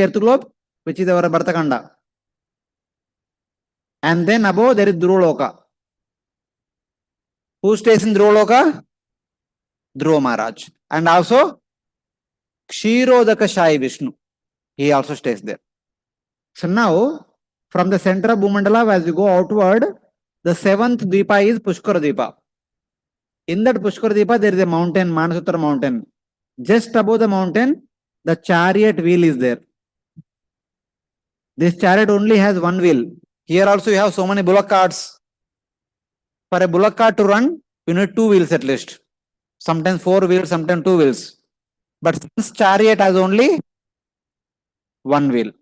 earth globe, which is our Bhartakanda. And then above there is Dhruvaloka. Who stays in Dhruvaloka? Dhruva Maharaj. And also Kshirodaka Shai Vishnu. He also stays there. So now, from the center of Bhumandala, as we go outward, the seventh Dvipa is Pushkara Dvipa. In that Pushkara Dvipa, there is a mountain, Manasutra mountain. Just above the mountain, the chariot wheel is there. This chariot only has one wheel. Here also you have so many bullock carts. For a bullock cart to run, you need two wheels at least. Sometimes four wheels, sometimes two wheels. But this chariot has only one wheel.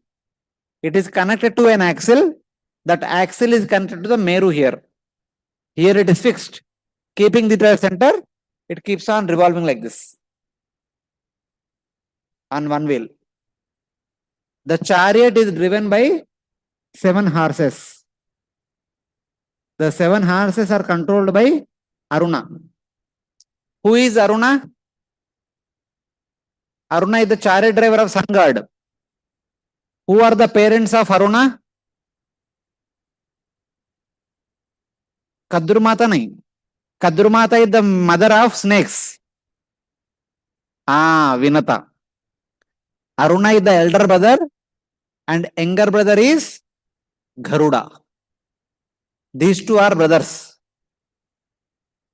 It is connected to an axle. That axle is connected to the Meru here. Here it is fixed. Keeping the center, it keeps on revolving like this. On one wheel. The chariot is driven by 7 horses. The 7 horses are controlled by Aruna. Who is Aruna? Aruna is the chariot driver of Sun God. Who are the parents of Aruna? Kadrumata nahi. Kadrumata is the mother of snakes. Vinata. Aruna is the elder brother and younger brother is Garuda. These two are brothers.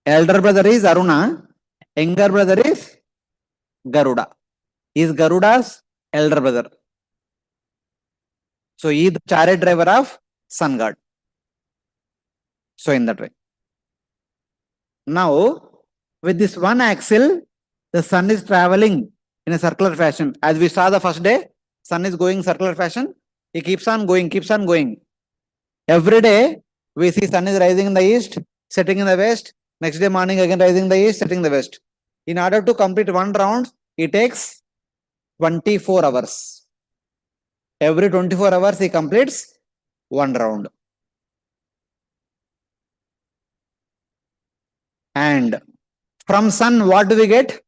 Elder brother is Aruna, younger brother is Garuda. He is Garuda's elder brother. So he is the chariot driver of Sun God. So in that way. Now, with this one axle, the sun is traveling in a circular fashion. As we saw the first day, sun is going circular fashion. He keeps on going, keeps on going. Every day, we see sun is rising in the east, setting in the west. Next day morning, again rising in the east, setting in the west. In order to complete one round, it takes 24 hours. Every 24 hours, he completes one round. And from sun, what do we get?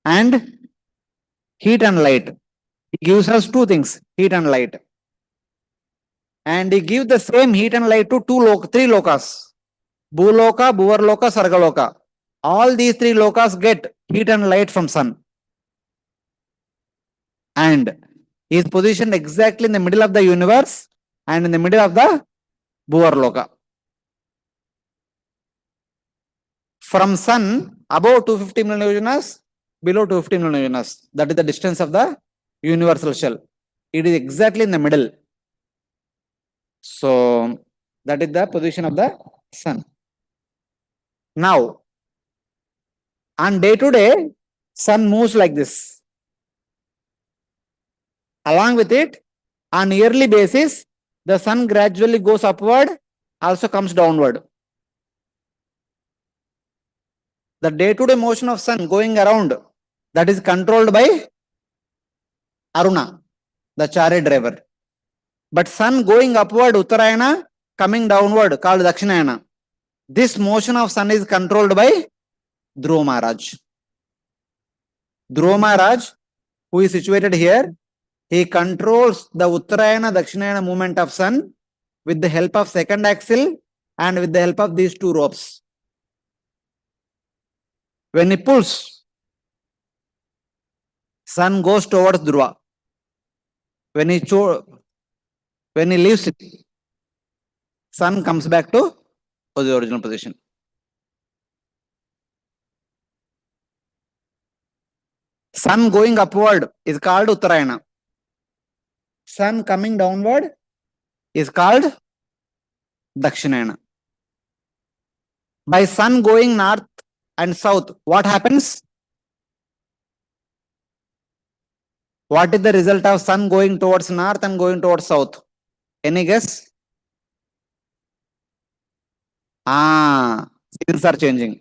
And heat and light. He gives us two things, heat and light. And he gives the same heat and light to three lokas. Bhuloka, Bhuvarloka, Sargaloka. All these three lokas get heat and light from sun. And he is positioned exactly in the middle of the universe and in the middle of the Bhuvarloka. From sun, above 250 million yojanas, below 250 million yojanas. That is the distance of the universal shell. It is exactly in the middle. So, that is the position of the sun. Now, on day to day, sun moves like this. Along with it, on yearly basis, the sun gradually goes upward, also comes downward. The day-to-day motion of sun going around, that is controlled by Aruna, the chariot driver. But sun going upward, Uttarayana, coming downward, called Dakshinayana. This motion of sun is controlled by Dhruva Maharaj. Dhruva Maharaj, who is situated here, he controls the Uttarayana, Dakshinayana movement of sun with the help of second axle and with the help of these two ropes. When he pulls, sun goes towards Dhruva. When he leaves it, sun comes back to the original position. Sun going upward is called Uttarayana. Sun coming downward is called Dakshinayana. By sun going north and south, what happens? What is the result of sun going towards north and going towards south? Any guess? Seasons are changing.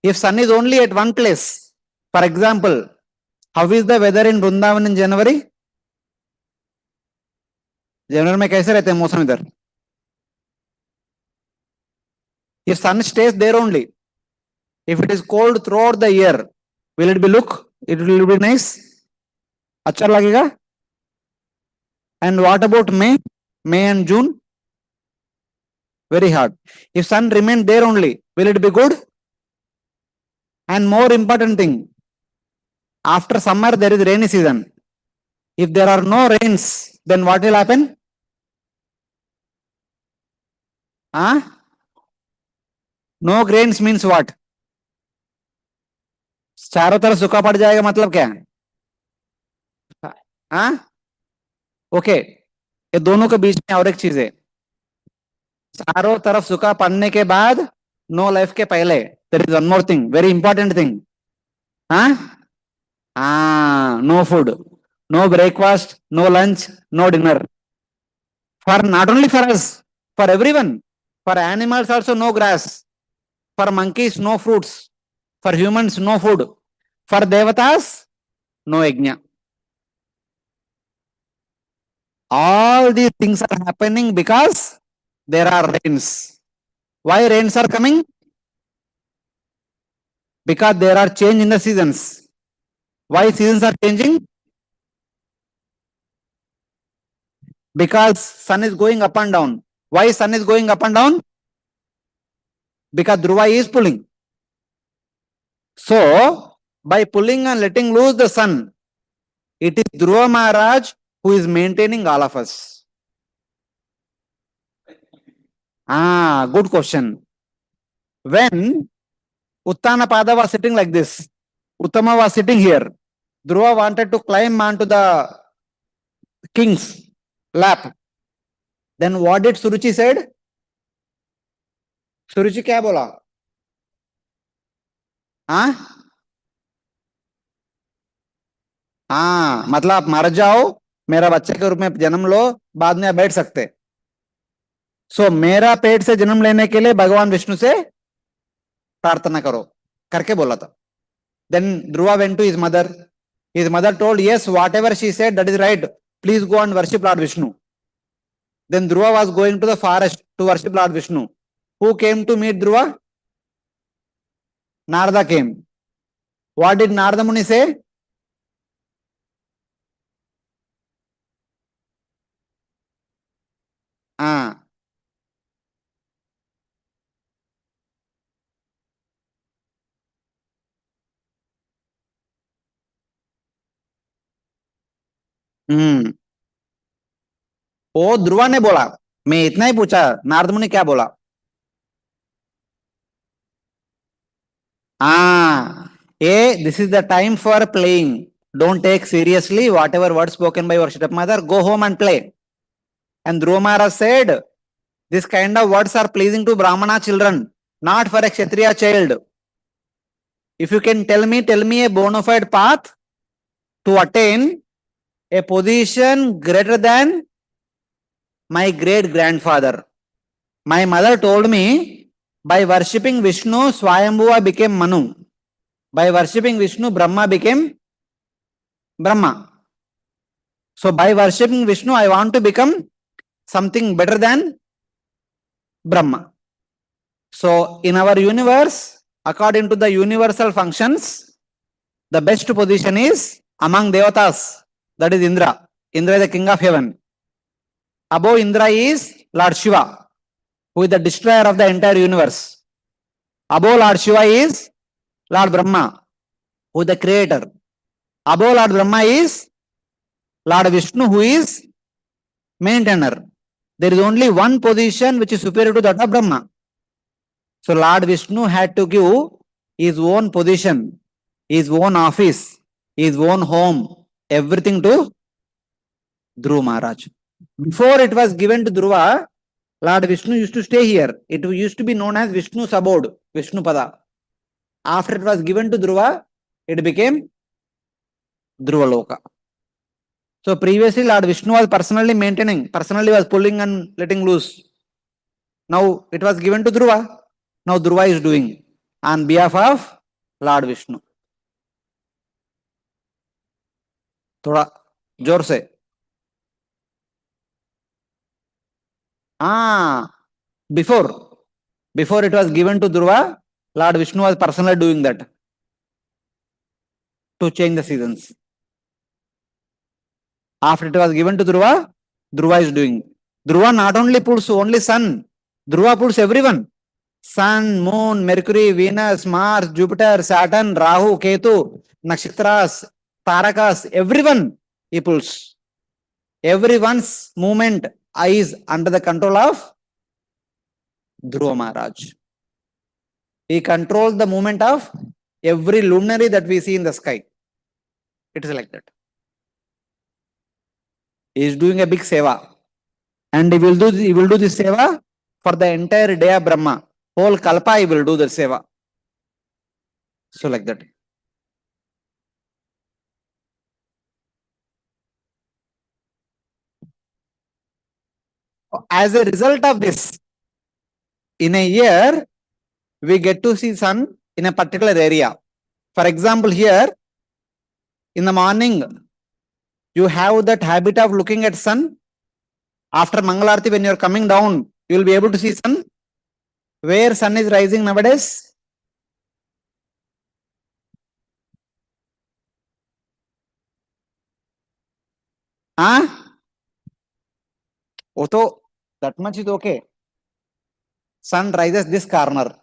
If sun is only at one place, for example, how is the weather in Vrindavan in January? January में कैसे रहते हैं मौसम इधर? If sun stays there only, if it is cold throughout the year, will it be nice? अच्छा लगेगा. And what about May? May and June? Very hard. If sun remain there only, will it be good? And more important thing, after summer there is rainy season. If there are no rains, then what will happen? Huh? No grains means what? चारों तरफ सूखा पड़ जाएगा मतलब क्या है? हाँ? Okay. ये दोनों के बीच में और एक चीज है. चारों तरफ सूखा पड़ने के बाद नो लाइफ के पहले there is one more thing, very important thing. हाँ? No food, no breakfast, no lunch, no dinner. For not only for us, for everyone. For animals also no grass. For monkeys no fruits. For humans no food. For devatas no yajna. All these things are happening because there are rains. Why rains are coming? Because there are change in the seasons. Why seasons are changing? Because sun is going up and down. Why sun is going up and down? Because Dhruva is pulling. So, by pulling and letting loose the sun, it is Dhruva Maharaj who is maintaining all of us. Good question. When Uttanapada was sitting like this, Uttama was sitting here, Dhruva wanted to climb onto the king's lap. Then what did Suruchi said? Suruchi क्या बोला? मतलब आप मर जाओ, मेरा बच्चे के रूप में जन्म लो, बाद में आप बैठ सकते. सो मेरा पेट से जन्म लेने के लिए भगवान विष्णु से प्रार्थना करो करके बोला था. Then Dhruva went to his mother. His mother told, yes, whatever she said, that is right. Please go and worship Lord Vishnu. Then Dhruva was going to the forest to worship Lord Vishnu. Who came to meet Dhruva? Narada came. What did Narada Muni say? वो ध्रुवा ने बोला. मैं इतना ही पूछा, नारद मुनि क्या बोला? This is the time for playing. Don't take seriously whatever words spoken by your stepmother. Go home and play. And Dhruva Maharaj said, this kind of words are pleasing to Brahmana children, not for a Kshatriya child. If you can tell me a bona fide path to attain a position greater than my great grandfather. My mother told me, by worshipping Vishnu, Swayambhuva became Manu. By worshipping Vishnu, Brahma became Brahma. So by worshipping Vishnu, I want to become something better than Brahma. So in our universe, according to the universal functions, the best position is among Devatas. That is Indra. Indra is the king of heaven. Above Indra is Lord Shiva, who is the destroyer of the entire universe. Above Lord Shiva is Lord Brahma, who is the creator. Above Lord Brahma is Lord Vishnu, who is maintainer. There is only one position which is superior to that of Brahma. So Lord Vishnu had to give his own position, his own office, his own home, everything to Dhruva Maharaj. Before it was given to Dhruva, Lord Vishnu used to stay here. It used to be known as Vishnu's abode, Vishnu Pada. After it was given to Dhruva, it became Dhruva Loka. So previously Lord Vishnu was personally maintaining, personally was pulling and letting loose. Now it was given to Dhruva. Now Dhruva is doing on behalf of Lord Vishnu. थोड़ा जोर से. Before it was given to Dhruva, Lord Vishnu was personally doing that to change the seasons. After it was given to Dhruva, Dhruva is doing. Dhruva not only pulls only sun, Dhruva pulls everyone. Sun, Moon, Mercury, Venus, Mars, Jupiter, Saturn, Rahu, Ketu, Nakshatras, Tarakas, everyone he pulls. Everyone's movement is under the control of Dhruva Maharaj. He controls the movement of every luminary that we see in the sky. It is like that. He is doing a big seva. And he will do this seva for the entire day of Brahma. Whole Kalpa he will do the seva. So like that. As a result of this, in a year, we get to see sun in a particular area. For example, here, in the morning, you have that habit of looking at sun. After Mangalarti, when you are coming down, you will be able to see sun. Where sun is rising nowadays? Auto, that much is okay. Sun rises this corner.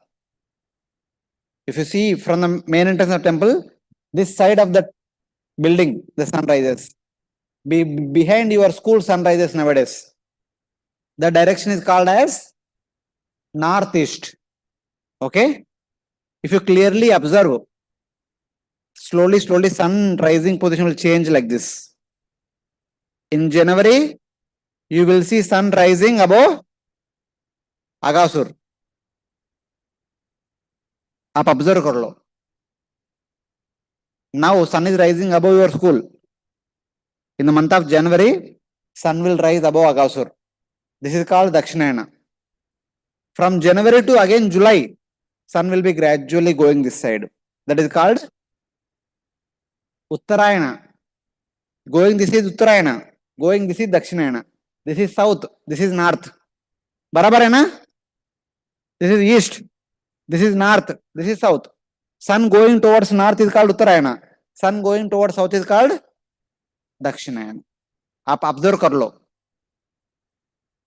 If you see from the main entrance of the temple, this side of the building, the sun rises. Behind your school, sun rises nowadays. The direction is called as northeast. Okay? If you clearly observe, slowly, sun rising position will change like this. In January, you will see sun rising above Agasur. आप observe कर लो. Now sun is rising above your school. In the month of January, sun will rise above Agasur. This is called Dakshinayana. From January to again July, sun will be gradually going this side. That is called Uttarayana. Going this is Uttarayana. Going this is Dakshinayana. This is south. This is north. Barabar hai na? This is east. This is north. This is south. Sun going towards north is called Uttarayana. Sun going towards south is called Dakshinayana. आप observe कर लो.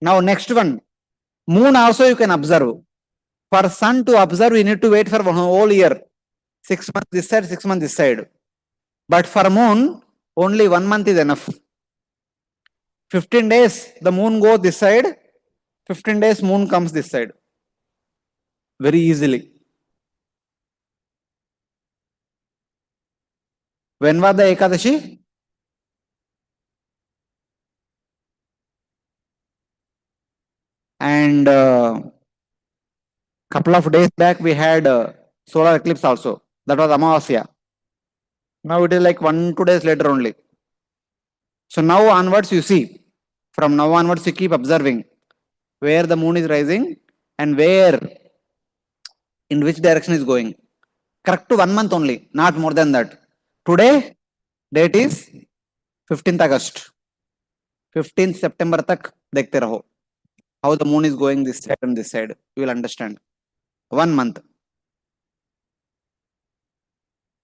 Now next one. Moon also you can observe. For sun to observe, you need to wait for one whole year. 6 months this side, 6 months this side. But for moon, only 1 month is enough. 15 days, the moon goes this side. 15 days, moon comes this side. Very easily. When was the Ekadashi? And couple of days back, we had solar eclipse also. That was Amavasya. Now it is like 1-2 days later only. So now onwards, you see. From now onwards, you keep observing where the moon is rising and where, in which direction is going. Correct to 1 month only, not more than that. Today, date is 15th August. 15th September tak dekhte raho. How the moon is going this side and this side. You will understand. 1 month.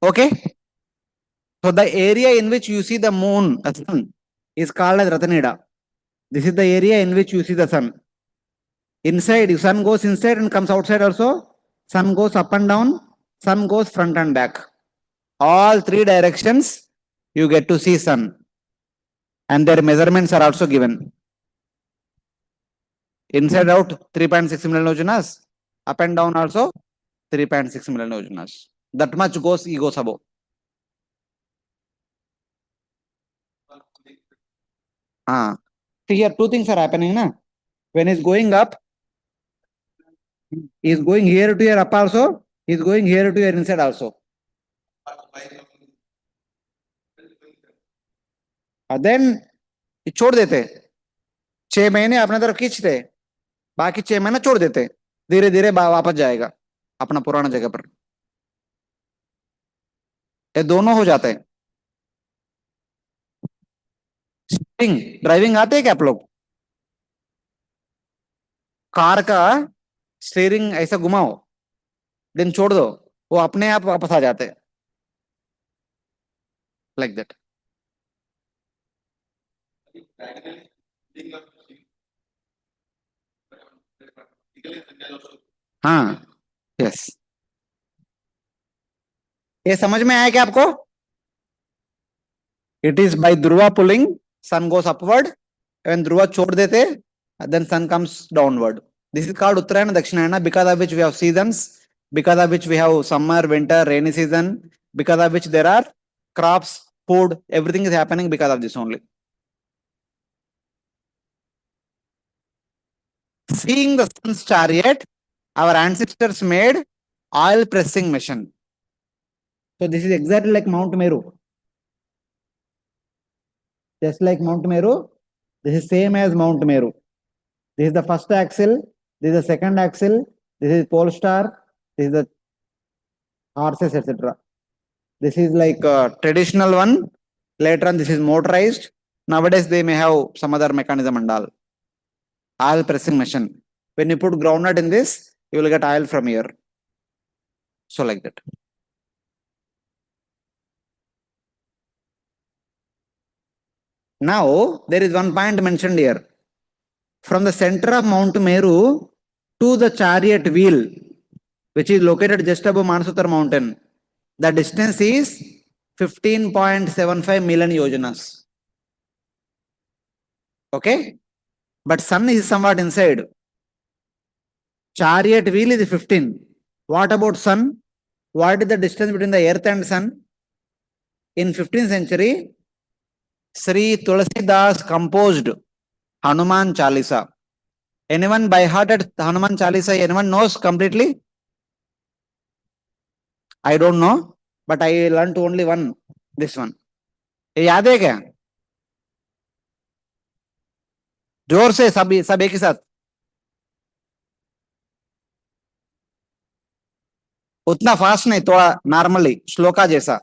Okay? So the area in which you see the moon, the sun, is called as Ratanida. This is the area in which you see the sun. Inside, if sun goes inside and comes outside also, sun goes up and down, sun goes front and back. All 3 directions, you get to see sun. And their measurements are also given. Inside out, 3.6 million yojanas. Up and down also, 3.6 million yojanas. That much goes, he goes above. See here, 2 things are happening. Na? When he's going up, he's going here to your up also, he's going here to your inside also. Then, छोड़ देते 6 महीने अपने तरफ खींचते बाकी 6 महीने छोड़ देते धीरे धीरे वापस जाएगा अपना पुराना जगह पर ये दोनों हो जाते हैं ड्राइविंग आते हैं क्या आप लोग कार का स्टीयरिंग ऐसा घुमाओ देन छोड़ दो वो अपने आप वापस आ जाते हैं लाइक दैट हाँ, यस, ये समझ में आया क्या आपको? It is by Dhruva pulling, sun goes upward, when Dhruva छोड़ देते, then sun comes downward. This is called Uttarayana Dakshinayana, because of which we have seasons, because of which we have summer, winter, rainy season, because of which there are crops, food, everything is happening because of this only. Seeing the sun's chariot, our ancestors made oil pressing machine. So this is exactly like Mount Meru. Just like Mount Meru, this is same as Mount Meru. This is the first axle, this is the second axle, this is pole star, this is the horses, etc. This is like a traditional one. Later on, this is motorized. Nowadays, they may have some other mechanism and all. Oil pressing machine. When you put groundnut in this, you will get oil from here. So like that. Now, there is one point mentioned here. From the center of Mount Meru to the chariot wheel, which is located just above Manasutar mountain, the distance is 15.75 million yojanas. Okay? But sun is somewhat inside. Chariot wheel is 15. What about sun? What is the distance between the earth and sun? In 15th century, Sri Tulsidas composed Hanuman Chalisa. Anyone by hearted Hanuman Chalisa? Anyone knows completely? I don't know, but I learned only one. This one. ये याद है क्या? जोर से सब एक ही साथ. उतना फास्ट नहीं, थोड़ा नॉर्मली श्लोका जैसा.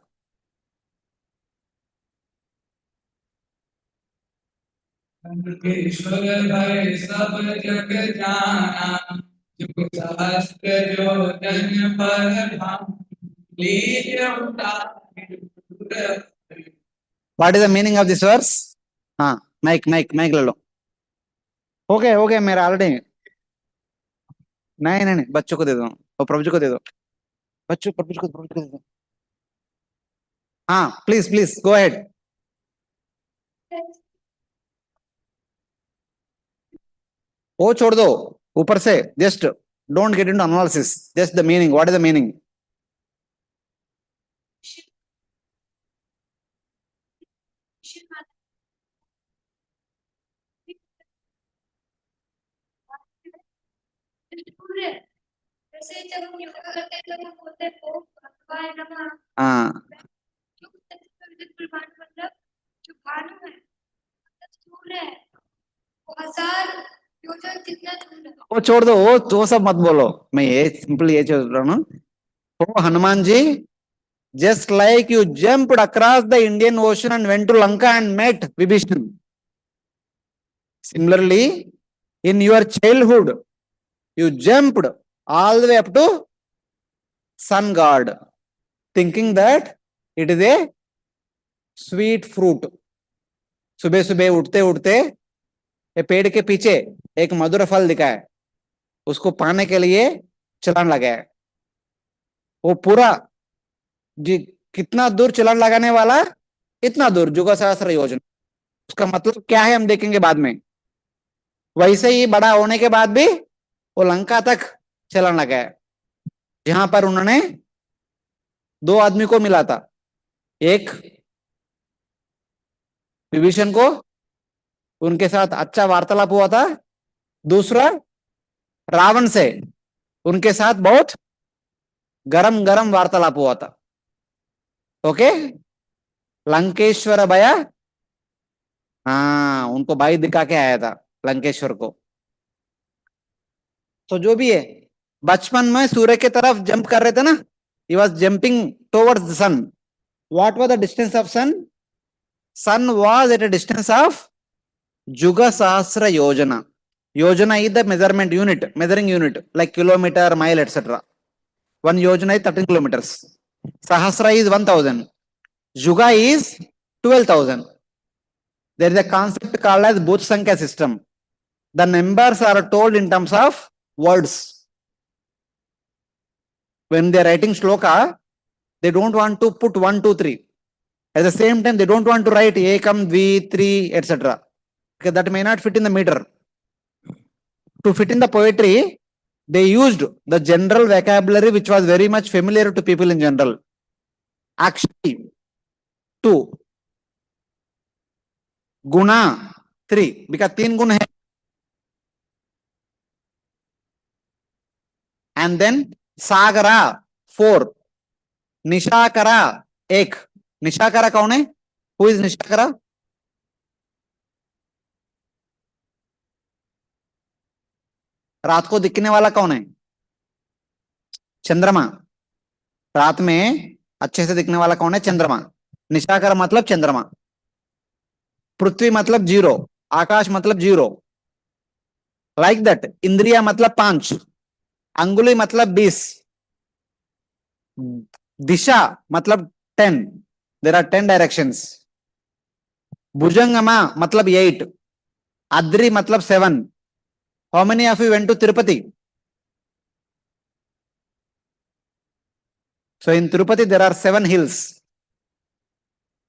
ईश्वर भय सब जग जाना, जो शास्त्र जो जन पर भान, लीजिए उतार. What is the meaning of this verse? हाँ, माइक ले लो. हो गया मेरा ऑलरेडी. नहीं, बच्चों को दे दो, और प्रभु जी को दे दो. बच्चों प्रभु को दे दो. हाँ, प्लीज गो अहेड. वो छोड़ दो, ऊपर से just don't get into analysis, just the meaning. What is the meaning? जैसे जब हम योगा करते हैं तो हम बोलते हैं ओम भगवान नमः. हाँ, मतलब जो भानु है, सूर्य है, वो 1000 योजन कितना दूर है. वो छोड़ दो, वो सब मत बोलो. मैं ये सिंपल ये चल रहा हूँ. ओ Hanuman ji, just like you jumped across the Indian Ocean and went to Lanka and met Vibhishan. Similarly, in your childhood, you jumped all the way up to sun god, thinking that it is a sweet fruit. सुबह सुबह उठते उठते ये पेड़ के पीछे एक मधुर फल दिखा है, उसको पाने के लिए चलान लगाया. वो पूरा जी कितना दूर चलान लगाने वाला, इतना दूर जुग सहस्त्र योजना. उसका मतलब क्या है हम देखेंगे बाद में. वैसे ही बड़ा होने के बाद भी वो लंका तक चलान लगाया, जहां पर उन्होंने 2 आदमी को मिला था. एक विभीषण को, उनके साथ अच्छा वार्तालाप हुआ था. दूसरा रावण से, उनके साथ बहुत गरम वार्तालाप हुआ था. ओके, लंकेश्वर भया, हाँ, उनको भाई दिखा के आया था लंकेश्वर को. तो जो भी है, बचपन में सूर्य की तरफ जंप कर रहे थे ना, he was jumping towards the sun. What was the distance of sun? Sun was at a distance of Juga Sahasra Yojana. Yojana is the measurement unit, measuring unit, like kilometer, mile, etc. One yojana is 13 kilometers. Sahasra is 1000. Juga is 12,000. There is a concept called as Bhuj Sankhya system. The numbers are told in terms of words. When they are writing shloka, they don't want to put 1, 2, 3. At the same time, they don't want to write ekam, dvi, 3, etc. Okay, that may not fit in the meter. To fit in the poetry, they used the general vocabulary which was very much familiar to people in general. Actually, 2. Guna, 3. Because 3 gun hai. And then Sagara, 4. Nishakara, 1. Nishakara kaun hai? Who is Nishakara? रात को दिखने वाला कौन है? चंद्रमा. रात में अच्छे से दिखने वाला कौन है? चंद्रमा. निशाकर मतलब चंद्रमा. पृथ्वी मतलब 0. आकाश मतलब 0. Like that. इंद्रिया मतलब 5. अंगुली मतलब 20. दिशा मतलब 10. There are 10 directions. भुजंगमा मतलब 8. अद्रि मतलब 7. How many of you went to Tirupati? So in Tirupati there are 7 hills.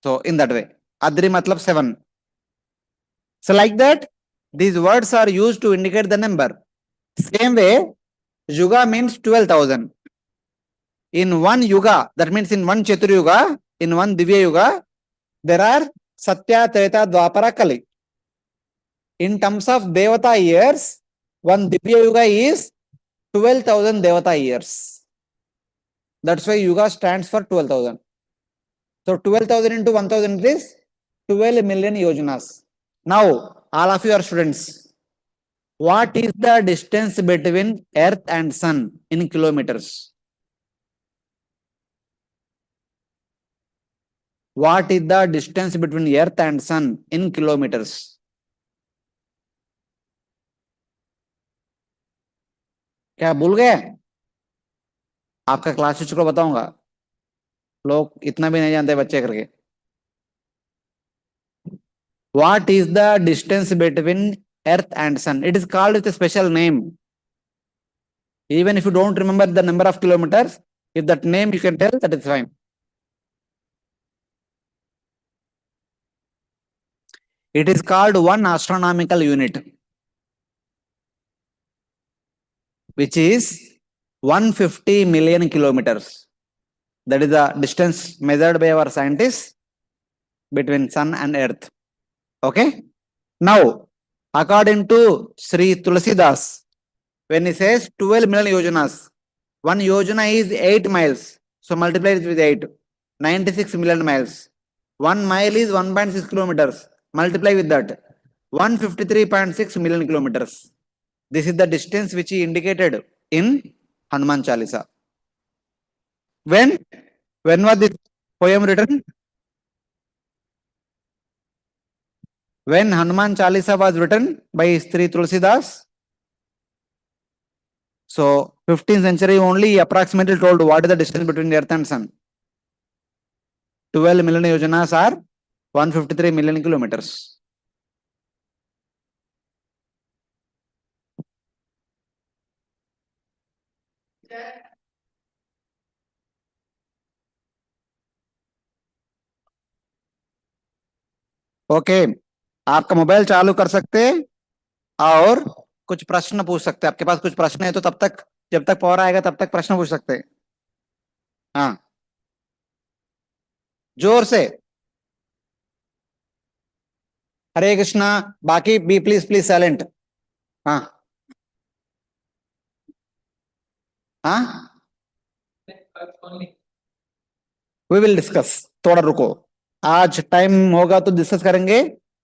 So in that way, Adri matlab 7. So like that, these words are used to indicate the number. Same way, Yuga means 12,000. In one Yuga, that means in one Chatur Yuga, in one Divya Yuga, there are Satya, Treta, Dwapara, Kali. In terms of Devata years, one Divya Yuga is 12,000 Devata years. That's why Yuga stands for 12,000. So 12,000 into 1,000 is 12 million yojanas. Now, all of you are students. What is the distance between Earth and Sun in kilometers? What is the distance between Earth and Sun in kilometers? क्या भूल गए? आपका class teacher को बताऊंगा. लोग इतना भी नहीं जानते बच्चे करके. What is the distance between Earth and Sun? It is called with a special name. Even if you don't remember the number of kilometers, if that name you can tell, that is fine. It is called one astronomical unit, which is 150 million kilometers. That is the distance measured by our scientists between Sun and Earth. Okay. Now, according to Sri Tulsidas, when he says 12 million yojanas, one yojana is 8 miles. So multiply it with 8. 96 million miles. 1 mile is 1.6 kilometers. Multiply with that. 153.6 million kilometers. This is the distance which he indicated in Hanuman Chalisa. When was this poem written? When Hanuman Chalisa was written by Sri Tulsidas. So 15th century only approximately told what is the distance between Earth and Sun. 12 million yojanas are 153 million kilometers. Okay. आपका mobile चालू कर सकते हैं और कुछ प्रश्न पूछ सकते हैं. आपके पास कुछ प्रश्न है तो तब तक, जब तक पावर आएगा तब तक प्रश्न पूछ सकते हैं. हाँ, जोर से. हरे कृष्णा. बाकी बी प्लीज साइलेंट. हाँ हाँ, वी विल डिस्कस. थोड़ा रुको. आज टाइम होगा तो डिस्कस करेंगे,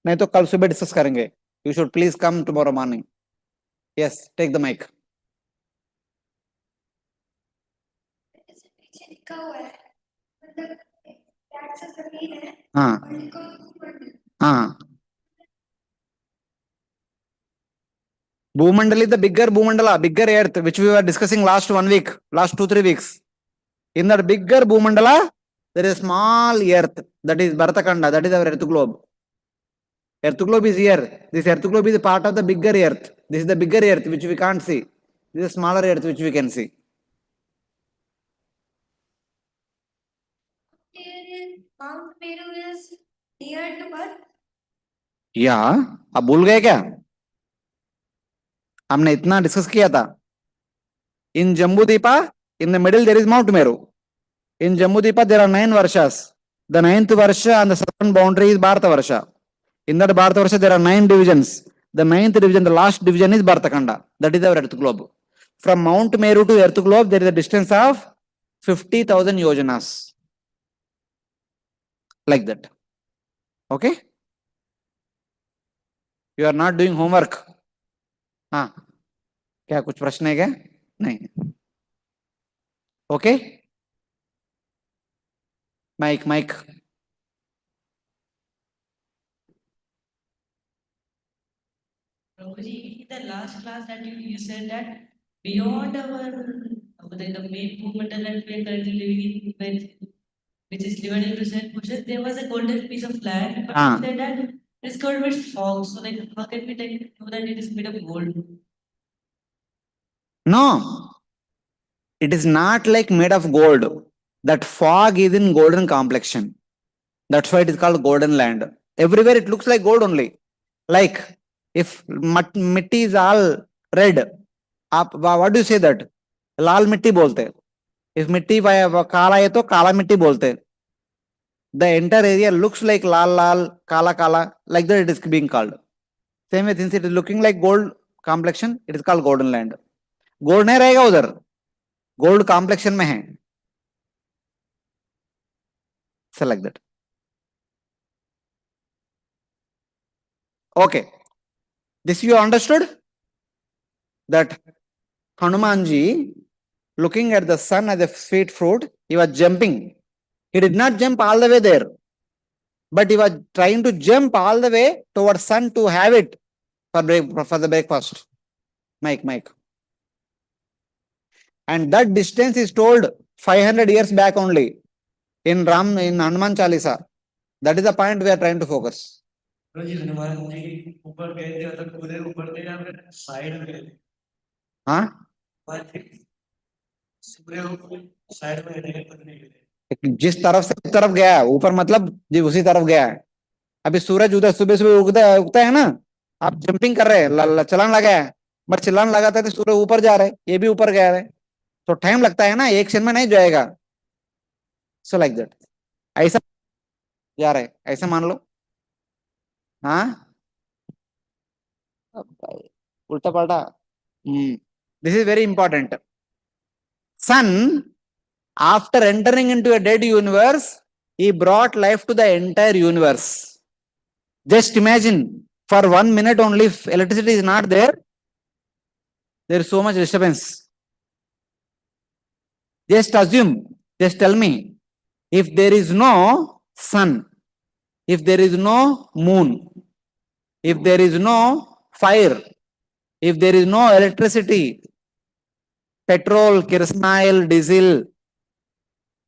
नहीं तो कल सुबह डिस्कस करेंगे. You should please come tomorrow morning. Yes, take the mic. हाँ हाँ. Bhumandal is the bigger Bhumandala, bigger earth, which we were discussing last 1 week, last 2-3 weeks. In that bigger Bhumandala, there is a small earth, that is Bharatakanda, that is our earth globe. Earth globe is here. This Earth globe is a part of the bigger Earth. This is the bigger Earth which we can't see. This is a smaller Earth which we can see. Mount Meru is near to Earth. Yeah. अब भूल गए क्या? हमने इतना discuss किया था. In Jambudvipa, in the middle there is Mount Meru. In Jambudvipa there are 9 Varshas. The 9th Varsha on the southern boundary is Bharata Varsha. In that Bharata Varsha there are 9 divisions. The 9th division, the last division is Bharatkhanda. That is our Earth globe. From Mount Meru to Earth globe there is a distance of 50,000 yojanas. Like that. Okay? You are not doing homework. हाँ, क्या कुछ प्रश्न है क्या? नहीं. Okay? Mike. Prabhuji, in the last class that you said that beyond our the main movement that we are currently living in, which is living in Pacific Ocean, there was a golden piece of land, but you said that it's covered with fog. So like, how can we know that it is made of gold? No. It is not like made of gold. That fog is in golden complexion. That's why it is called golden land. Everywhere it looks like gold only. Like if mitti is all red, what do you say that? Lal mitti bolte. If mitti kala hai to kala mitti bolte. The entire area looks like lal, kala, like that it is being called. Same way, since it is looking like gold complexion, it is called golden land. Gold नहीं रहेगा उधर, gold complexion में है. So like that. Okay. This you understood? That Hanumanji, looking at the sun as a sweet fruit, he was jumping. He did not jump all the way there, but he was trying to jump all the way towards sun to have it for the breakfast. Mike. And that distance is told 500 years back only in Hanuman Chalisa. That is the point we are trying to focus. हाँ? जिस तरफ से उस तरफ गया है, ऊपर मतलब जी उसी तरफ गया है. अभी सूरज उधर सुबह उगता है ना, आप जंपिंग कर रहे हैं, चलान लगा है, बट चलान लगाता है तो सूरज ऊपर जा रहा है, ये भी ऊपर गया है, तो टाइम लगता है ना, एक क्षण में नहीं जाएगा. सो लाइक दैट. ऐसा जा रहा है, ऐसा मान लो. हाँ, उल्टा पलटा. This is very important. Sun, after entering into a dead universe, he brought life to the entire universe. Just imagine, for 1 minute only, if electricity is not there, there is so much disturbance. Just assume, just tell me, if there is no sun, if there is no moon, if there is no fire, if there is no electricity, petrol, kerosene, diesel,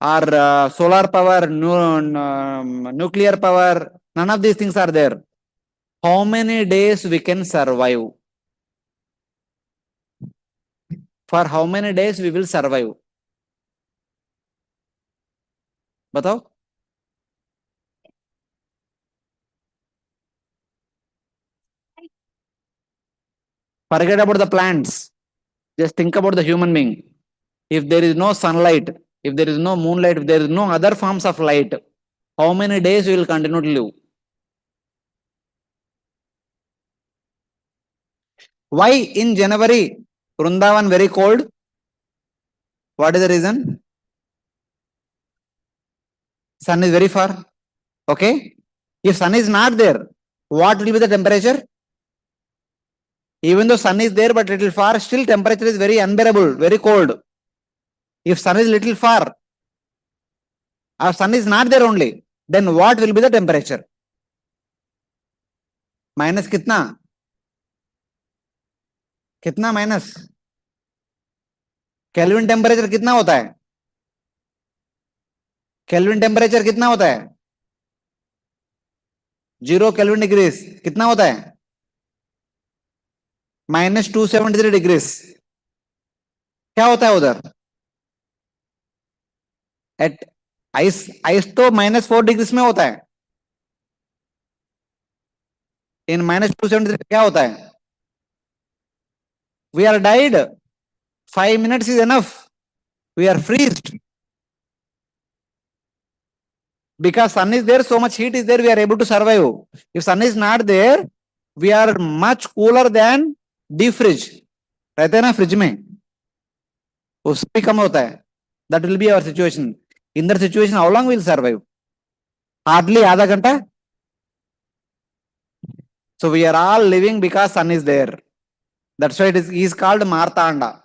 or solar power, nuclear power, none of these things are there. How many days we can survive? For how many days we will survive? बताओ. Forget about the plants. Just think about the human being. If there is no sunlight, if there is no moonlight, if there is no other forms of light, how many days we will continue to live? Why in January Vrindavan very cold? What is the reason? Sun is very far. Okay. If sun is not there, what will be the temperature? Even though sun is there but little far, still temperature is very unbearable, very cold. If sun is little far, or sun is not there only, then what will be the temperature? Minus कितना? कितना minus? Kelvin temperature कितना होता है? Kelvin temperature कितना होता है? 0 kelvin degrees. कितना होता है? -273 डिग्रीज। क्या होता है उधर? एट आइस आइस तो -4 डिग्रीज में होता है। इन -273 क्या होता है? We are died. 5 minutes is enough. We are freezed. Because sun is there, so much heat is there, we are able to survive. If sun is not there, we are much cooler than deep fridge. रहते हैं ना fridge में, उससे भी कम होता है. That will be our situation. In that situation, how long we'll survive? Hardly आधा घंटा. So we are all living because sun is there. That's why he is called Martanda.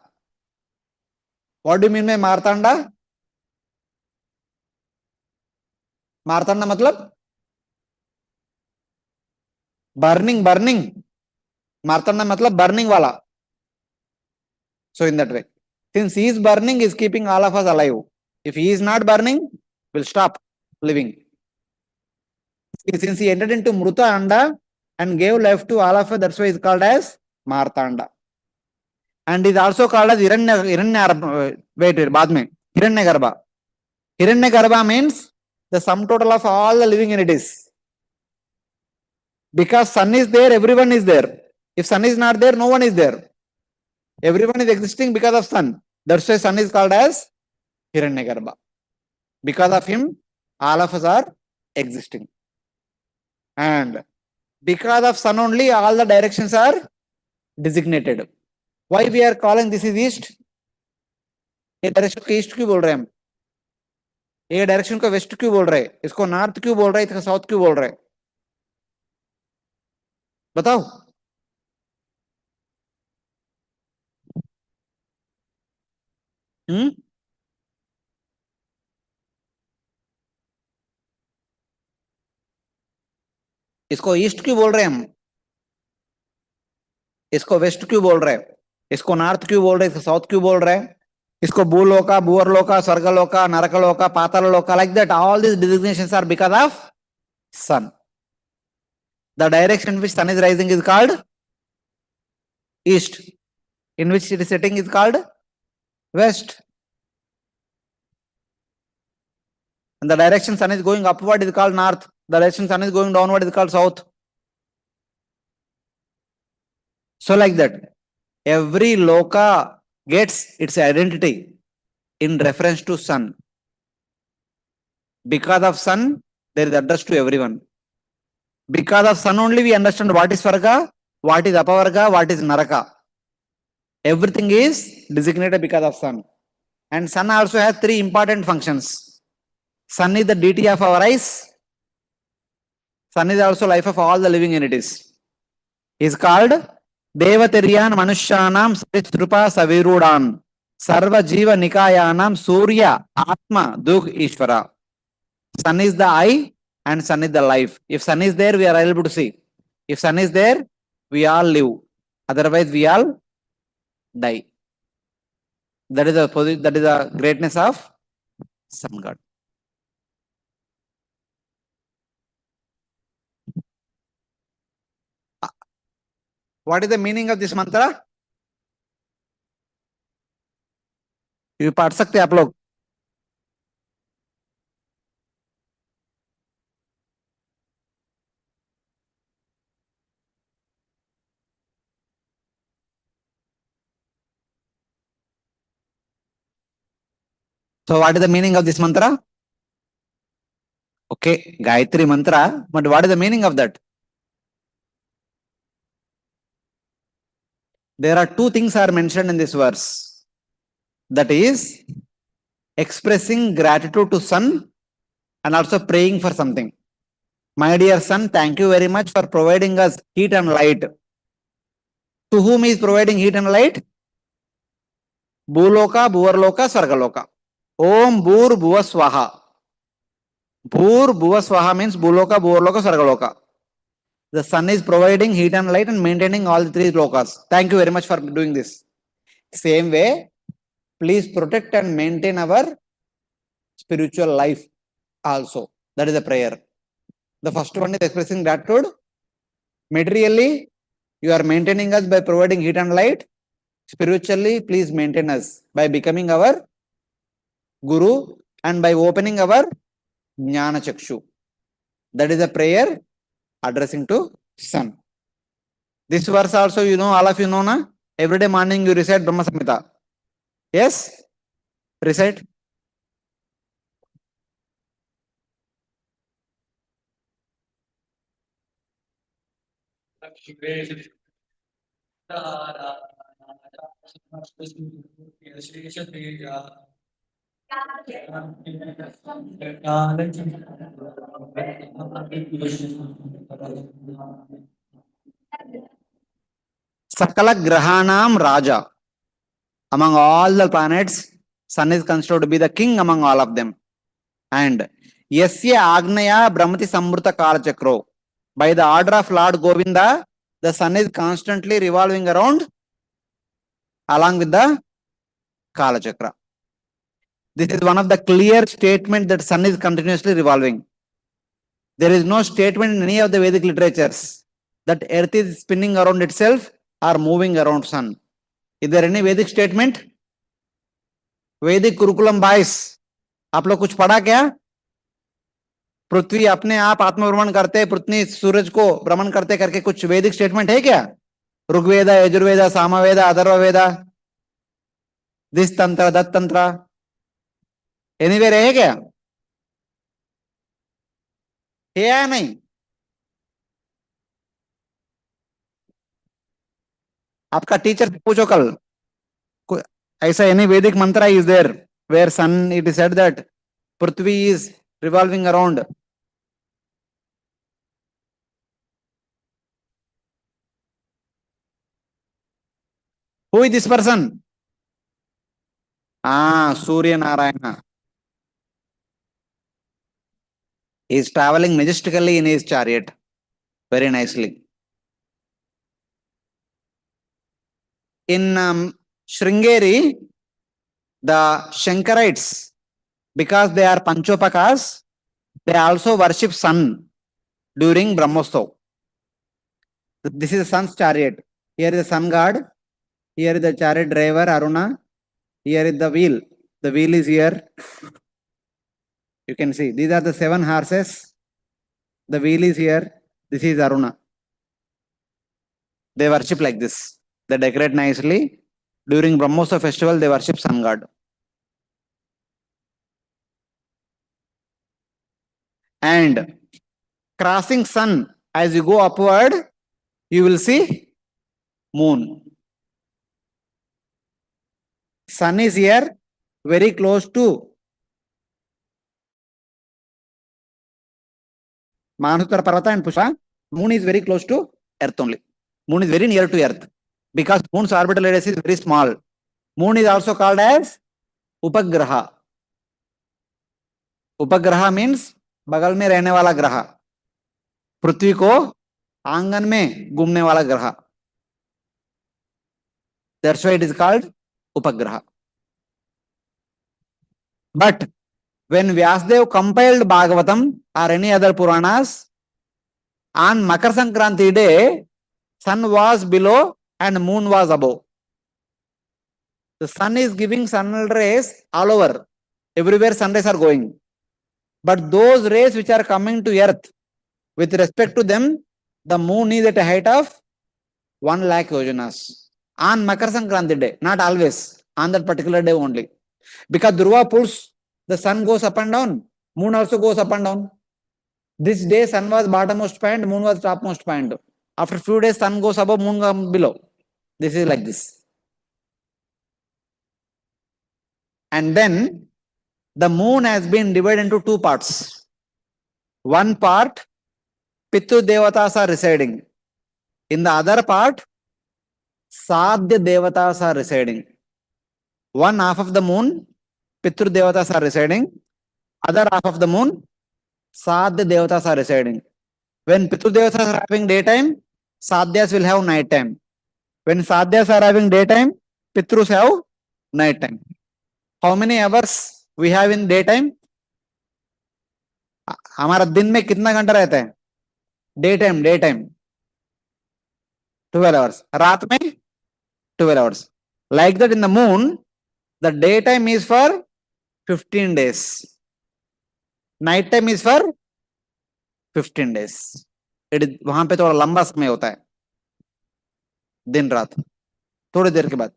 What do you mean by Martanda? Martanda मतलब burning. Martanda मतलब burning वाला. So in that way, since he is burning, he is keeping all of us alive. If he is not burning, we'll stop living. Since he entered into Mruta Anda and gave life to all of us, that's why he is called as Martanda. And is also called as Hiranyagarbha. Hiranyagarbha means the sum total of all the living entities. Because sun is there, everyone is there. If sun is not there, no one is there. Everyone is existing because of sun. That's why sun is called as Hiranyagarbha. Because of him, all of us are existing. And because of sun only, all the directions are designated. Why we are calling this is east? ये direction को east क्यों बोल रहे हैं हम? ये direction को waste क्यों बोल रहे हैं? इसको नॉर्थ क्यों बोल रहे हैं? इसको साउथ क्यों बोल रहे हैं? बताओ. इसको ईस्ट क्यों बोल रहे हैं हम? इसको वेस्ट क्यों बोल रहे हैं? इसको नॉर्थ क्यों बोल रहे हैं? इसको साउथ क्यों बोल रहे हैं? इसको भूलोका, भूअरलोका, स्वर्गलोका, नरकलोका, पाताललोका, like that. All these designations are because of sun. The direction in which sun is rising is called east. In which it is setting is called west. And the direction sun is going upward is called north. The direction sun is going downward is called south. So like that, every loka gets its identity in reference to sun. Because of sun, there is address to everyone. Because of sun only we understand what is Svarga, what is Apavarga, what is Naraka. Everything is designated because of sun. And sun also has 3 important functions. Sun is the deity of our eyes. Sun is also life of all the living entities. He is called Devatiryan Manushyanam Sritrupa Savirudam Sarva Jiva Nikayanam Surya Atma Duk Ishvara. Sun is the eye and sun is the life. If sun is there, we are able to see. If sun is there, we all live. Otherwise, we all die. That is the greatness of sun god. What is the meaning of this mantra? You पढ़ सकते हैं आप लोग. So what is the meaning of this mantra? Okay, Gayatri mantra, but what is the meaning of that? There are 2 things are mentioned in this verse. That is expressing gratitude to sun and also praying for something. My dear sun, thank you very much for providing us heat and light. To whom is providing heat and light? Bhuloka, Bhuvarloka, Swargaloka. Om Bhur Bhuva Swaha. Bhur Bhuva Swaha means Bhuloka, Bhuvarloka, Swargaloka. The sun is providing heat and light and maintaining all the 3 lokas. Thank you very much for doing this. Same way, please protect and maintain our spiritual life also. That is a prayer. The first one is expressing gratitude. Materially, you are maintaining us by providing heat and light. Spiritually, please maintain us by becoming our Guru and by opening our Jnana Chakshu. That is a prayer addressing to sun. This verse also, you know, all of you know, na? Every day morning you recite Brahma Samhita. Yes? Recite. Sakala Grahanam Raja. Among all the planets, sun is considered to be the king among all of them. And Yasya Agnaya Brahmati Samruta Kala Chakro. By the order of Lord Govinda, the sun is constantly revolving around along with the Kala Chakra. This is one of the clear statement that sun is continuously revolving. There is no statement in any of the Vedic literatures that earth is spinning around itself or moving around sun. Is there any Vedic statement? वैदिक कुरुकुलम 22 आप लोग कुछ पढ़ा क्या? पृथ्वी अपने आप आत्मभ्रमण करते, पृथ्वी सूरज को भ्रमण करते करके कुछ वैदिक स्टेटमेंट है क्या? ऋग्वेद, यजुर्वेद, सामवेद, अथर्ववेद, दिस तंत्र, दत्त तंत्र, एनीवेयर है क्या? है या नहीं? आपका टीचर पूछो कल, ऐसा any Vedic mantra is there where sun it is said that Prithvi is revolving around. Who is this person? Surya Narayana. He is traveling majestically in his chariot. Very nicely. In Sringeri, the Shankarites, because they are Panchopakas, they also worship sun during Brahmotsav. This is the sun's chariot. Here is the sun god. Here is the chariot driver, Aruna. Here is the wheel. The wheel is here. You can see these are the 7 horses. The wheel is here. This is Aruna. They worship like this. They decorate nicely. During Brahmotsav festival, they worship sun god. And crossing sun, as you go upward, you will see moon. Sun is here, very close to Manutara Parvata and Pusha. Moon is very close to Earth only. Moon is very near to Earth. Because moon's orbital radius is very small. Moon is also called as Upagraha. Upagraha means बगल में रहने वाला ग्रह, पृथ्वी को आंगन में घूमने वाला ग्रह. That's why it is called Upagraha. But when Vyasdev compiled Bhagavatam or any other Puranas, on Makar Sankranti day, sun was below and moon was above. The sun is giving sun rays all over. Everywhere sun rays are going. But those rays which are coming to earth, with respect to them, the moon is at a height of 1 lakh yojanas. On Makar Sankranti day, not always, on that particular day only. Because Dhruva pulls, the sun goes up and down, moon also goes up and down. This day sun was bottommost point, moon was topmost point. After few days sun goes above, moon goes below. This is like this. And then the moon has been divided into 2 parts. One part, Pitru Devatas are residing. In the other part, Sadhya Devatas are residing. One half of the moon, Pitru Devatas are residing. Other half of the moon, Sadhya Devatas are residing. When Pitru Devatas are having daytime, Sadhyas will have night time. When Sadhyas are having daytime, Pitrus have night time. How many hours we have in daytime? हमारा दिन में कितना घंटा रहता है? Daytime. 12 hours. रात में 12 hours. Like that in the moon, the daytime is for 15 days. Night time is for 15 days. वहां पे थोड़ा लंबा समय होता है, दिन रात, थोड़ी देर के बाद.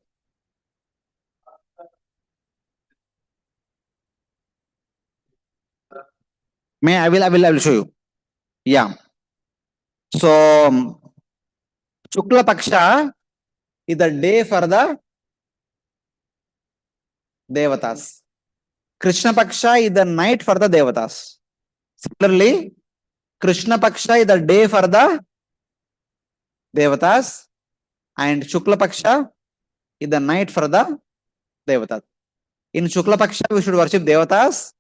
मैं I will show you. Yeah. So Shukla Paksha is the day for the Devatas. Krishna Paksha is the night for the Devatas. Similarly, Krishna Paksha is the day for the Devatas and Shukla Paksha is the night for the Devatas. In Shukla Paksha, we should worship Devatas.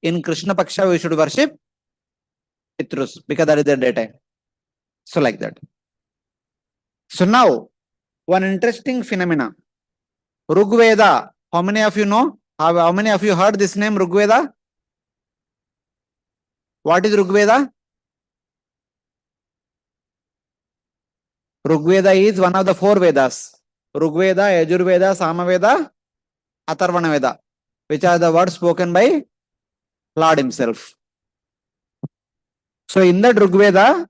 In Krishna Paksha, we should worship Pitrus because that is their daytime. So like that. So now, one interesting phenomena. Rigveda. How many of you know? How many of you heard this name Rigveda? What is Rigveda? Rigveda is one of the 4 Vedas. Rigveda, Yajurveda, Samaveda, Atharvana Veda, which are the words spoken by Lord himself. So in that Rigveda,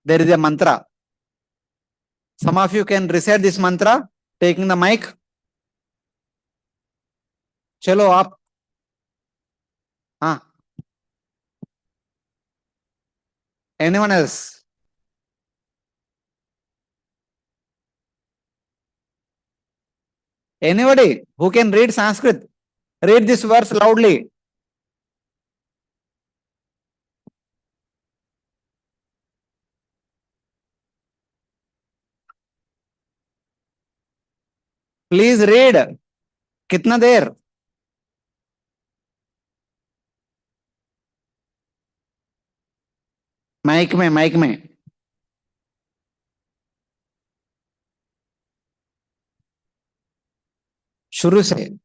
there is a mantra. Some of you can recite this mantra, taking the mic. Chalo aap. हाँ. Anyone else? Anybody who can read Sanskrit? Read this verse loudly. Please read. कितना देर? Mic में शुरू से.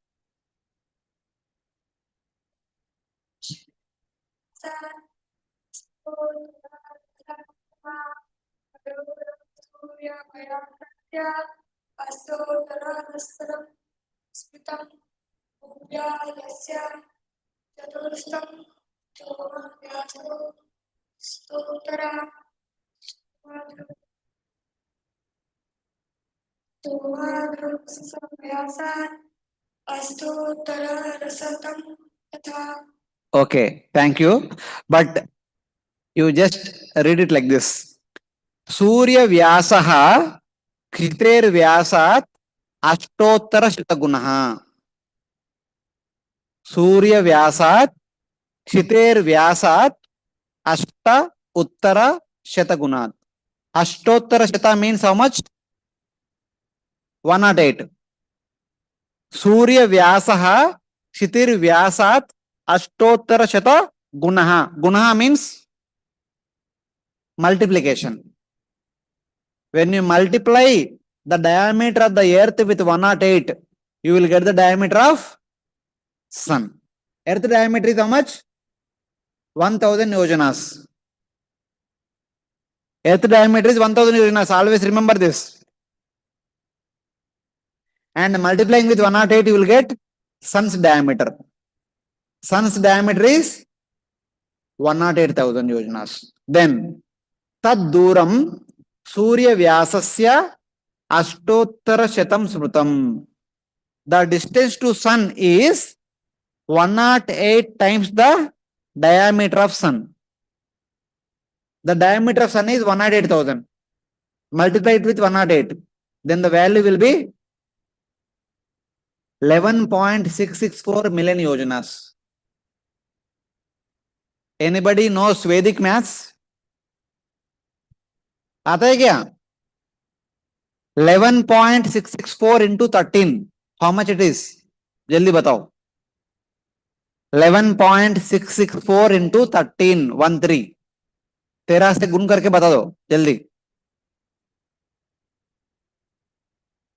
Okay, thank you. But you just read it like this. Surya Vyasaha Kriter Vyasat Ashtottara Shitagunaha. Surya Vyasat Kriter Vyasat Ashta Uttara Shatagunat. Ashtottara Shata means how much? 108. Surya Vyasaha Shitir Vyasat Ashtottara Shata Gunaha. Gunaha means multiplication. When you multiply the diameter of the earth with 108, you will get the diameter of sun. Earth diameter is how much? 1000 yojanas. Earth diameter is 1000 yojanas. Always remember this. And multiplying with 108, you will get sun's diameter. Sun's diameter is 108,000 yojanas. Then, tad duram Surya Vyasasya Ashtottara Shatam Smrutam. The distance to sun is 108 times the diameter of sun. The diameter of sun is 108,000. Multiply it with 108. Then the value will be 11.664 million yojanas. Anybody knows Vedic maths? आता है क्या? 11.664 into 13. How much it is? जल्दी बताओ. 11.664 into 13. 13. 13 से गुण करके बता दो जल्दी.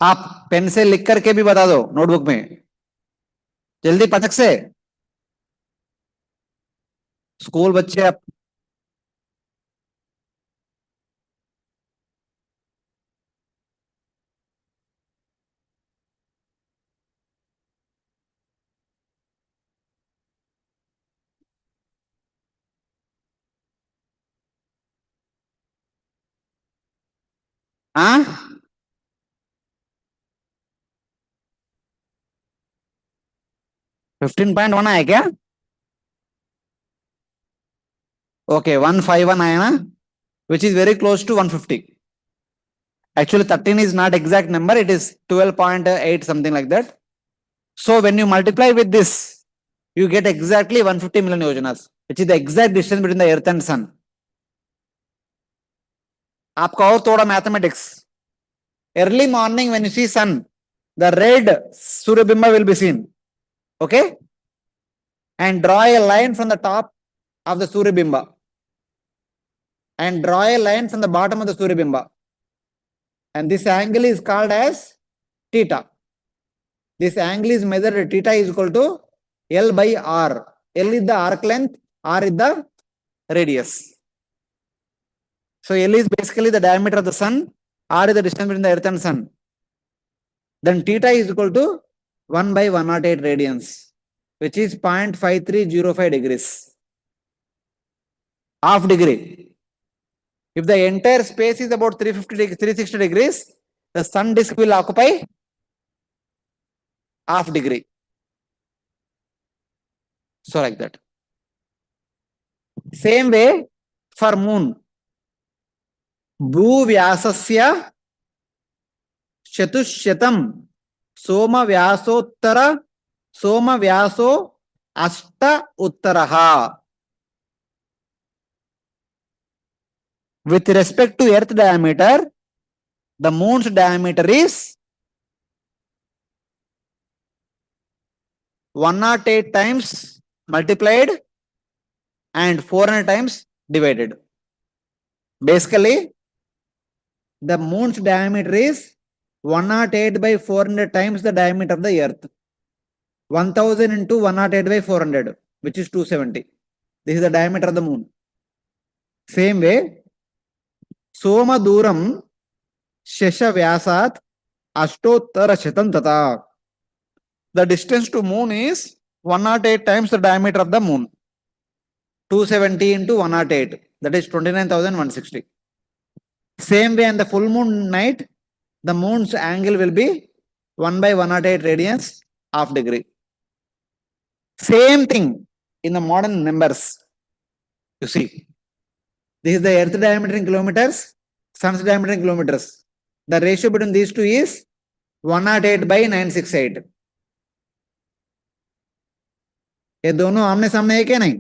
आप पेन से लिख करके भी बता दो नोटबुक में. जल्दी पटक से. स्कूल बच्चे आप. हाँ 15.1 आया क्या? ओके 151 आया ना, which is very close to 150. Actually 13 is not exact number, it is 12.8 something like that. So when you multiply with this, you get exactly 150 million yojanas, which is the exact distance between the earth and sun. आपका और थोड़ा mathematics. Early morning when you see sun, the red Suryabimba will be seen. Okay? And draw a line from the top of the Suryabimba. And draw a line from the bottom of the Suryabimba. And this angle is called as theta. This angle is measured, theta is equal to L by R. L is the arc length, R is the radius. So L is basically the diameter of the sun, R is the distance between the earth and sun. Then theta is equal to 1 by 108 radians, which is 0.5305 degrees. Half degree. If the entire space is about 360 degrees, the sun disk will occupy half degree. So like that. Same way for moon. भूव्यासस्य चतुश्शतं सोमव्यासोत्तर सोमव्यासो अष्ट उत्तरः. With respect to earth diameter, the moon's diameter is 108 times multiplied and 400 times divided. Basically, the moon's diameter is 108 by 400 times the diameter of the earth. 1000 into 108 by 400, which is 270. This is the diameter of the moon. Same way, Soma Duram Shesha Vyasat Ashtottara Shatam Tata. The distance to moon is 108 times the diameter of the moon. 270 into 108, that is 29,160. Same way on the full moon night, the moon's angle will be 1 by 108 radians, half degree. Same thing in the modern numbers. You see, this is the earth diameter in kilometers, sun's diameter in kilometers. The ratio between these two is 108 by 968. ये दोनों आमने सामने है क्या नहीं?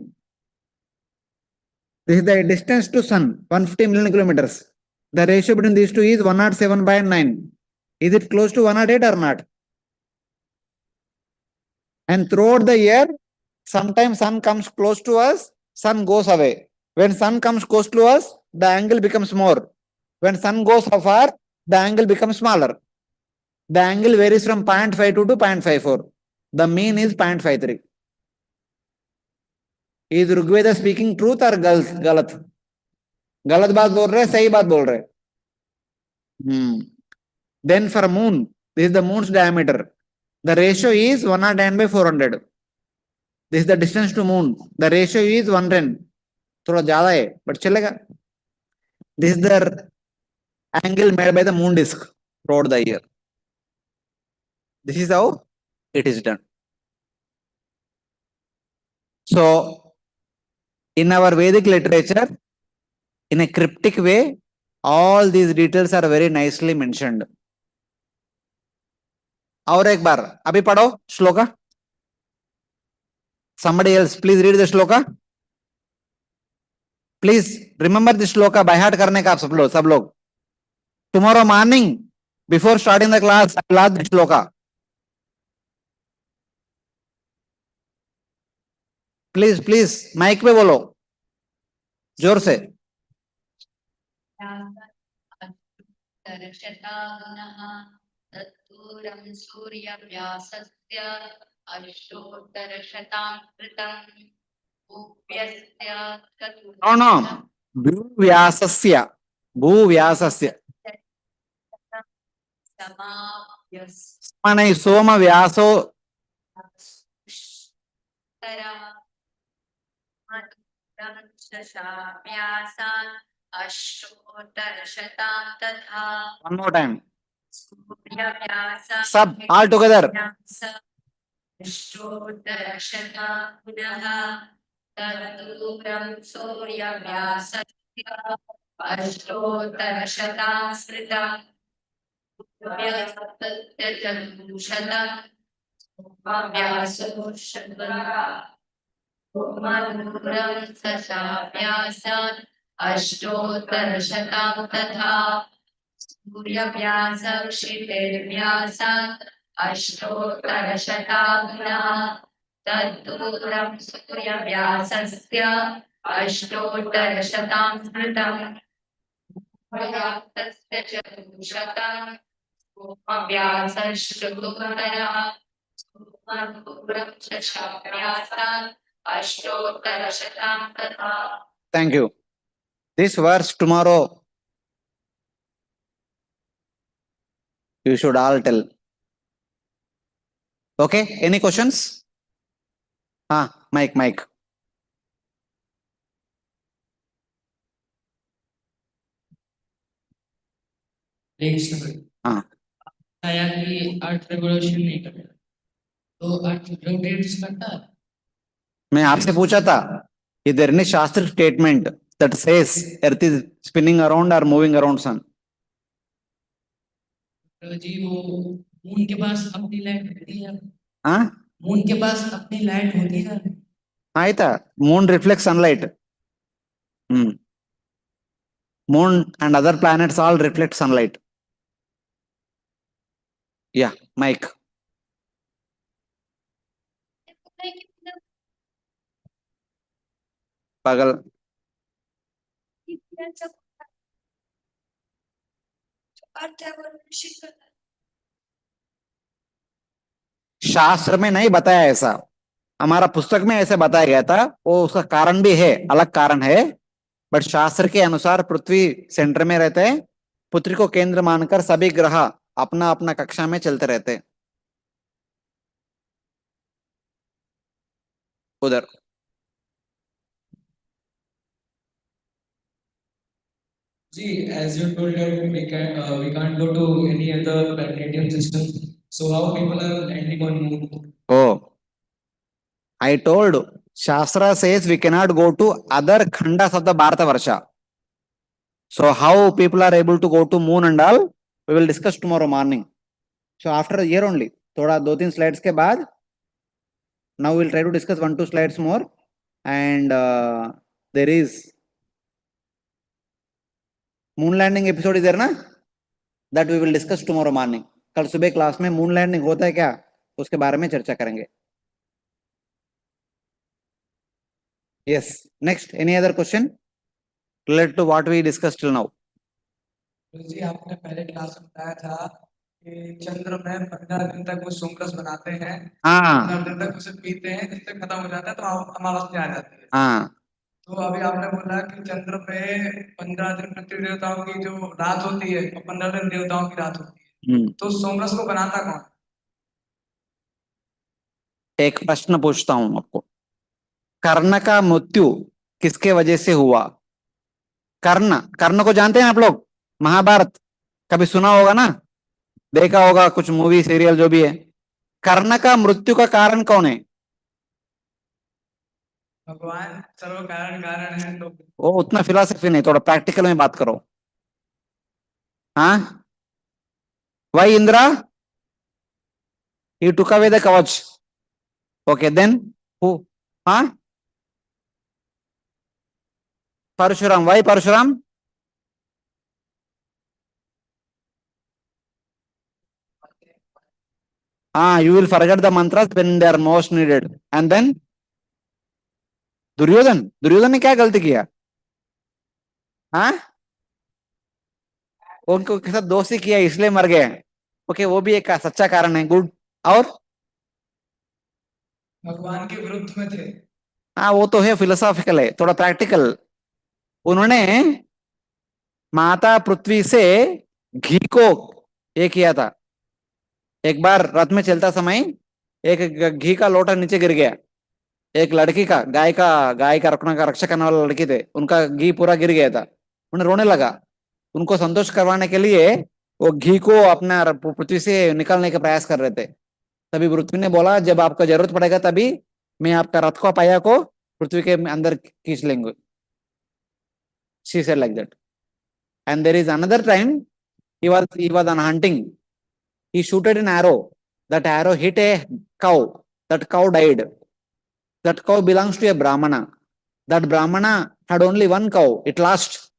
This is the distance to sun, 150 million kilometers. The ratio between these two is 107 by 9. Is it close to 108 or not? And throughout the year, sometimes sun comes close to us, sun goes away. When sun comes close to us, the angle becomes more. When sun goes afar, the angle becomes smaller. The angle varies from 0.52 to 0.54. The mean is 0.53. Is Rigveda speaking truth or galat? गलत बात बोल रहे, सही बात बोल रहे. Then for moon, this is the moon's diameter. The ratio is 110 by 400. This is the distance to moon. The ratio is 110. थोड़ा ज्यादा है, but चलेगा. This is the angle made by the moon disk throughout the year. This is how it is done. So, in our Vedic literature, in a cryptic way, all these details are very nicely mentioned. और एक बार अभी पढ़ो shloka. Somebody else, please read the shloka. Please remember this shloka by heart करने का आप सब लोग. Tomorrow morning, before starting the class, I will ask the shloka. Please, mic पे बोलो जोर से. तत्पूरं सूर्यव्यासस्य अष्टोत्तरशताकृतं भूव्यस्य No. भूव्यासस्य समाप्य सोमव्यासो अष्टोत्तरशतं तथा वन मोर टाइम सूर्यव्यासं सब ऑल टुगेदर अष्टोत्तरशतं पुनः तद्दूरं सूर्यव्यासस्य अष्टोत्तरशतं स्मृतं व्यासतत्तचतुःशतं व्यासो शतम् सशाव्यासान् अष्टोत्तरशतं तथा सूर्यव्यासं क्षितिर्व्यासात् अष्टोत्तरशतं पुनः तद्दूरं सूर्यव्यासस्य अष्टोत्तरशतं स्मृतम् व्यासस्य चतुःशतं व्यासश्चतुर्तरः शशाव्यासात् अष्टोत्तरशतं तथा. Thank you this verse tomorrow you should all tell. Okay, any questions? Mike. हाँ आया कि अर्थ रेवोल्यूशन नहीं करता तो अर्थ रोटेट्स करता है. मैं आपसे पूछा था is there any शास्त्र statement that says earth is spinning around or moving around sun? जी वो मून के पास अपनी लाइट होती है. हाँ मून के पास अपनी लाइट होती है. आयता moon reflects sunlight. Moon and other planets all reflect sunlight. Yeah, Mike. पागल. शास्त्र में नहीं बताया ऐसा, हमारा पुस्तक में ऐसे बताया गया था. वो उसका कारण भी है, अलग कारण है, बट शास्त्र के अनुसार पृथ्वी सेंटर में रहते हैं, पृथ्वी को केंद्र मानकर सभी ग्रह अपना अपना कक्षा में चलते रहते हैं. उधर See, as you told that we can't go to any other planetarium system. So how people are landing on moon? Oh, I told Shastra says we cannot go to other khandas of the Bharatavarsha. So how people are able to go to moon and all, we will discuss tomorrow morning. So after a year only, थोड़ा 2-3 slides के बाद, now we'll try to discuss 1-2 slides more, and there is moon landing episode is there ना, that we will discuss tomorrow morning. कल सुबह class में moon landing होता है क्या, उसके बारे में चर्चा करेंगे. Yes. Next, any other question related to what we discussed till now? जी आपने पहले क्लास में बताया था कि चंद्र में 15 दिन तक वो सोमरस बनाते हैं. 15 दिन तक उसे पीते हैं, जिससे खत्म हो जाता है तो अमावस्या आ जाती है. तो अभी आपने बोला कि चंद्र पे 15 दिन पृथ्वी देवताओं की जो रात होती है और 15 दिन देवताओं की रात होती है. तो सोमरस को बनाता कौन? एक प्रश्न पूछता हूं आपको, कर्ण का मृत्यु किसके वजह से हुआ? कर्ण को जानते हैं आप लोग? महाभारत कभी सुना होगा ना, देखा होगा कुछ मूवी सीरियल जो भी है. कर्ण का मृत्यु का कारण कौन है? भगवान सर्व कारण है. तो वो उतना फिलोसफी नहीं, थोड़ा प्रैक्टिकल में बात करो. हाँ, why Indra he took away the kavach. Okay, then who? हाँ, Parashuram. Why Parashuram? You will forget the mantras when they are most needed. And then Duryodhan ने क्या गलती किया? हाँ, उनको के साथ दोस्ती किया इसलिए मर गए. ओके, वो भी एक सच्चा कारण है. गुड. और भगवान के विरुद्ध में थे. वो तो है, फिलोसॉफिकल है, थोड़ा प्रैक्टिकल. उन्होंने माता पृथ्वी से घी को ये किया था. एक बार रथ में चलता समय एक घी का लोटा नीचे गिर गया. एक लड़की का गाय का रखना का रक्षा करने वाला लड़की थे, उनका घी पूरा गिर गया था. उन्हें रोने लगा। उनको संतोष करवाने के लिए वो घी को अपना पृथ्वी से निकालने का प्रयास कर रहे थे। तभी पृथ्वी ने बोला जब आपका जरूरत पड़ेगा तभी मैं आपका रथ को पाया को पृथ्वी के अंदर खींच लेंगे। She said like that. And there is another time he was on hunting. He shooted an arrow. That arrow hit a cow. That cow died. That cow belongs to a Brahmana. That Brahmana had only one cow. It lost.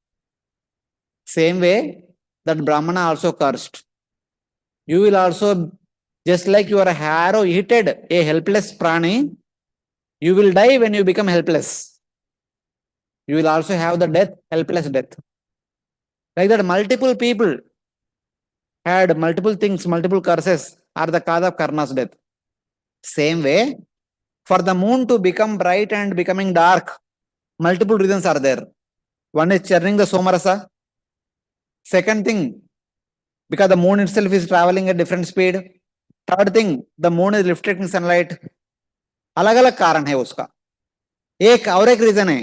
Same way, that Brahmana also cursed. You will also, just like your arrow hit a helpless prani, you will die when you become helpless. You will also have the death, helpless death. Like that, multiple people had multiple things, multiple curses are the cause of Karna's death. Same way, for the moon to become bright and becoming dark, multiple reasons are there. One is churning the somarasa. Second thing, because the moon itself is traveling at different speed. Third thing, the moon is reflecting sunlight. अलग अलग कारण है उसका। एक और एक reason है,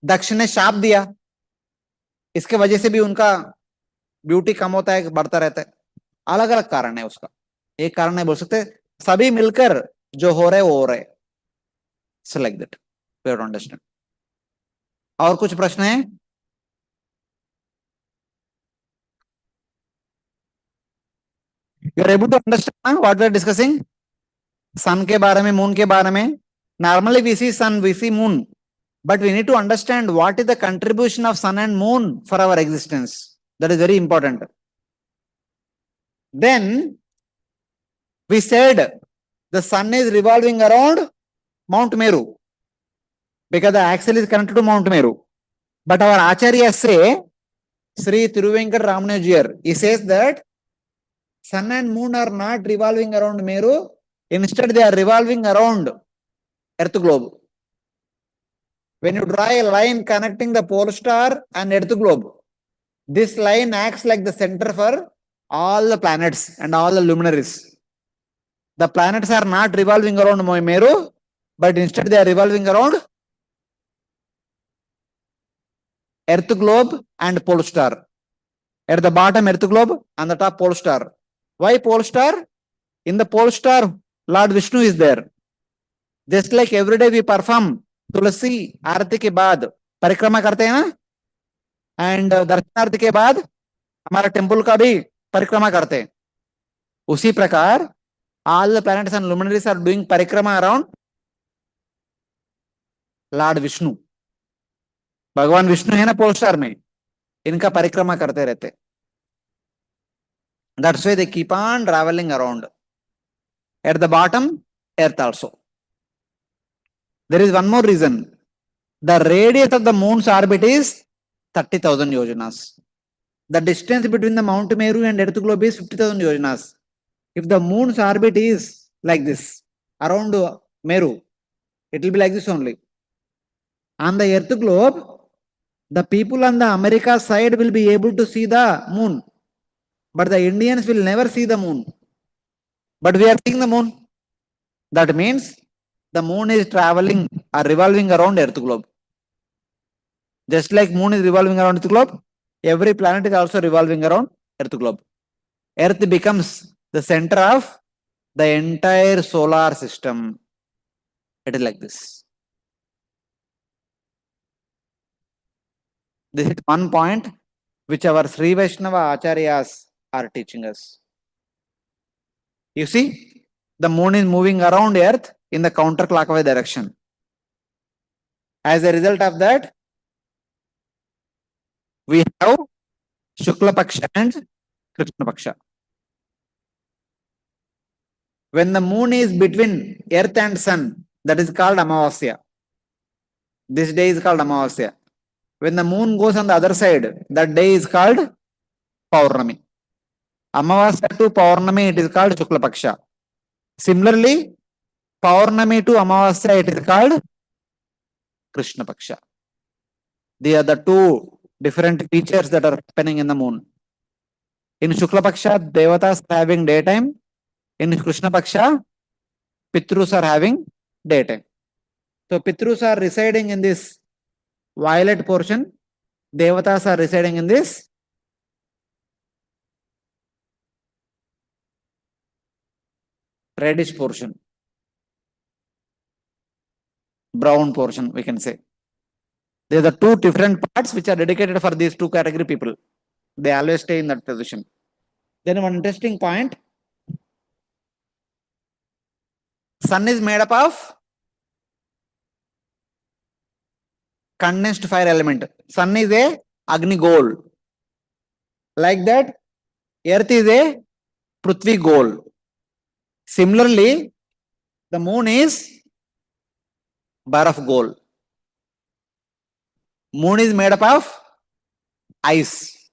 दक्ष ने शाप दिया, इसके वजह से भी उनका ब्यूटी कम होता है, बढ़ता रहता है। अलग अलग कारण है उसका, एक कारण नहीं बोल सकते। सभी मिलकर जो हो रहे वो हो रहे। So like that we have to understand. और कुछ प्रश्न है? You are able to understand what we are discussing? Sun के बारे में, मून के बारे में। Normally we see sun, we see moon, but we need to understand what is the contribution of sun and moon for our existence. That is very important. Then we said the sun is revolving around Mount Meru because the axle is connected to Mount Meru. But our acharyas say, Sri Tiruvenkat Ramanujiyar, he says that sun and moon are not revolving around Meru. Instead, they are revolving around Earth globe. When you draw a line connecting the pole star and Earth globe, this line acts like the center for all the planets and all the luminaries. The planets are not revolving around Meru, but instead they are revolving around Earth globe and pole star. At the bottom Earth globe, on the top pole star. Why pole star? In the pole star, Lord Vishnu is there. Just like every day we perform तुलसी आरती के बाद परिक्रमा करते हैं ना, and दर्शन आरती के बाद हमारा temple का भी परिक्रमा करते हैं। उसी प्रकार all the planets and luminaries are doing परिक्रमा अराउंड लॉर्ड विष्णु। भगवान विष्णु है ना पोल स्टार में, इनका परिक्रमा करते रहते। That's why they keep on travelling around. At the bottom earth also. There is one more reason. The radius of the moon's orbit is 30,000 yojanas. The distance between the Mount Meru and Earth globe is 50,000 yojanas. If the moon's orbit is like this, around Meru, it will be like this only. On the Earth globe, the people on the America side will be able to see the moon, but the Indians will never see the moon. But we are seeing the moon. That means the moon is traveling or revolving around Earth globe. Just like moon is revolving around Earth globe, every planet is also revolving around Earth globe. Earth becomes the center of the entire solar system. It is like this. This is one point which our Sri Vaishnava Acharyas are teaching us. You see, the moon is moving around Earth in the counterclockwise direction. As a result of that, we have Shukla Paksha and Krishna Paksha. When the moon is between Earth and Sun, that is called Amavasya. This day is called Amavasya. When the moon goes on the other side, that day is called Paurnami. Amavasya to Paurnami, it is called Shukla Paksha. Similarly, Paurnami to Amavasya, it is called Krishna Paksha. They are the two different features that are happening in the moon. In Shukla Paksha, Devatas are having daytime. In Krishna Paksha, Pitrus are having daytime. So Pitrus are residing in this violet portion Devatas are residing in this reddish portion, brown portion, we can say. There are the two different parts which are dedicated for these two category people. They always stay in that position. Then one interesting point, sun is made up of condensed fire element. Sun is a Agni gold. Like that, earth is a Prithvi gold. Similarly, the moon is Baraf gold. Moon is made up of ice.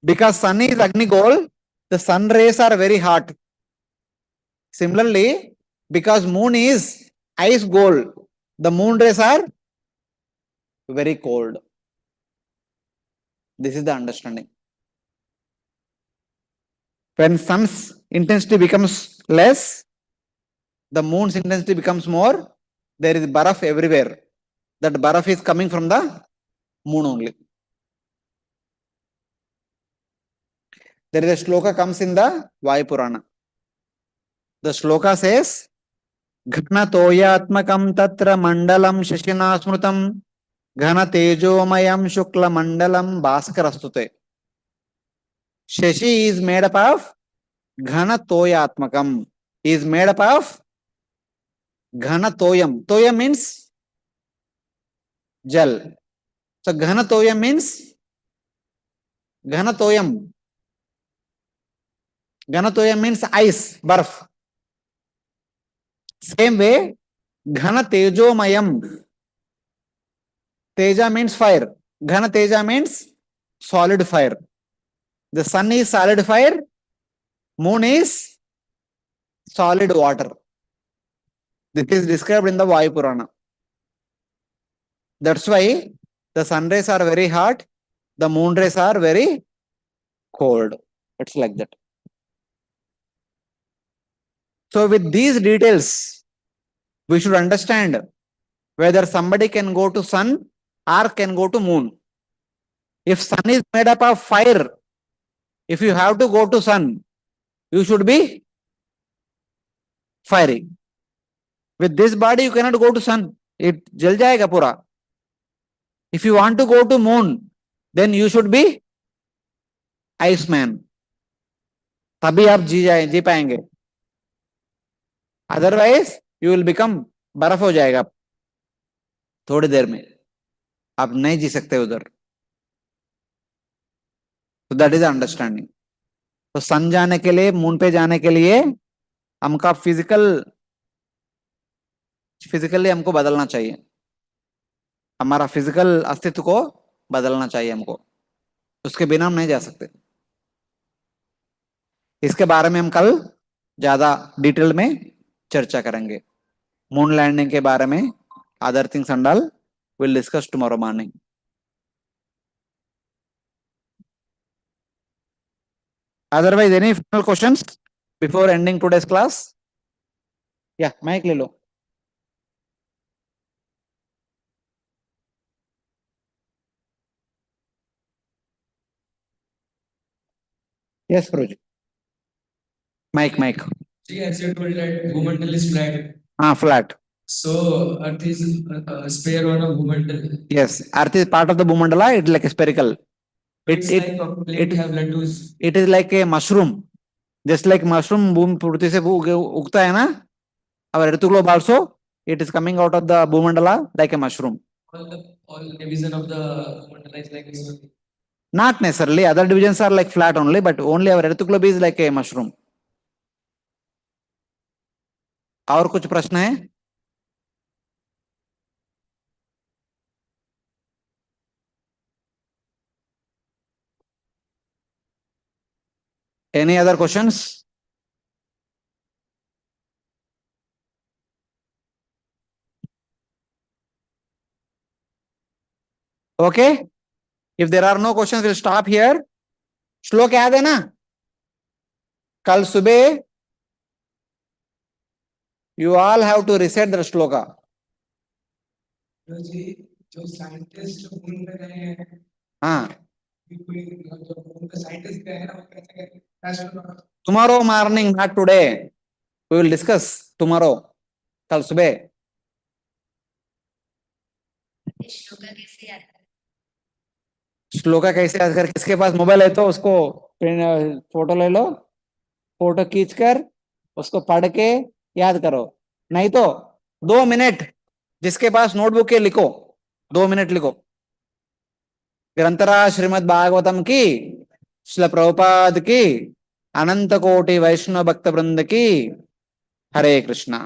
Because sun is Agni gold, the sun rays are very hot. Similarly, because moon is ice gold, the moon rays are very cold. This is the understanding. When sun's intensity becomes less, the moon's intensity becomes more. There is baraf everywhere. That baraf is coming from the moon only. There is a shloka comes in the Vayu Purana. The shloka says, Ghana toyatmakam tatra mandalam shashina smrutam Ghana tejomayam shukla mandalam bhaskarastute. Shashi is made up of Ghana toyatmakam. Is made up of Ghana toyam. Toyam means gel. So Ghana toyam means Ghana toyam. Ghana toyam means ice, barf. Same way, Ghana tejomayam. Teja means fire. Ghana teja means solid fire. The sun is solid fire. Moon is solid water. This is described in the Vayu Purana. That's why the sun rays are very hot. The moon rays are very cold. It's like that. So with these details, we should understand whether somebody can go to sun or can go to moon. If sun is made up of fire, if you have to go to sun, you should be fiery. With this body, you cannot go to sun. It jal jayega pura. If you want to go to moon, then you should be Iceman. तभी आप जी पाएंगे. Otherwise, you will become बर्फ हो जाएगा थोड़ी देर में. आप नहीं जी सकते उधर. So that is the understanding. तो सन जाने के लिए, मून पे जाने के लिए हमका फिजिकली हमको बदलना चाहिए. हमारा फिजिकल अस्तित्व को बदलना चाहिए हमको. उसके बिना हम नहीं जा सकते. इसके बारे में हम कल ज्यादा डिटेल में चर्चा करेंगे. मून लैंडिंग के बारे में, other things and all will discuss tomorrow morning. Otherwise, any final questions before ending today's class? Yeah, mic ले लो. Yes, Prabhuji. Mic. See, as you told that Bhumandal is flat. Flat. So Earth is a sphere on a Bhumandal. Yes, Earth is part of the Bhumandala. It's like a spherical. It's like a plate have laddus. It is like a mushroom. Just like mushroom पृथ्वी से उगता है ना, our earth globe also, it is coming out of the Bhumandala like a mushroom. All division of the Bhumandala is like this. Not necessarily. Other divisions are like flat only, but only our earth globe is like a mushroom. और कुछ प्रश्न है? Any other questions? Okay. If there are no questions, we'll stop here. श्लोक याद है ना? कल सुबह you all have to recite the shloka. जो साइंटिस्ट मून पे गए हैं, हाँ, कोई जो मून पे साइंटिस्ट गए हैं ना, वो कहते हैं astronaut. tomorrow morning, not today. We will discuss tomorrow. कल सुबह। श्लोका कैसे याद करें? श्लोका कैसे याद कर? किसके पास मोबाइल है तो उसको फोटो ले लो, फोटो खींच कर उसको पढ़ के याद करो। नहीं तो 2 मिनट, जिसके पास नोटबुक है लिखो, 2 मिनट लिखो। ग्रंथराज श्रीमद् भागवतम की, श्रील प्रभुपाद की, अनंत कोटि वैष्णव भक्त वृंद की। हरे कृष्णा।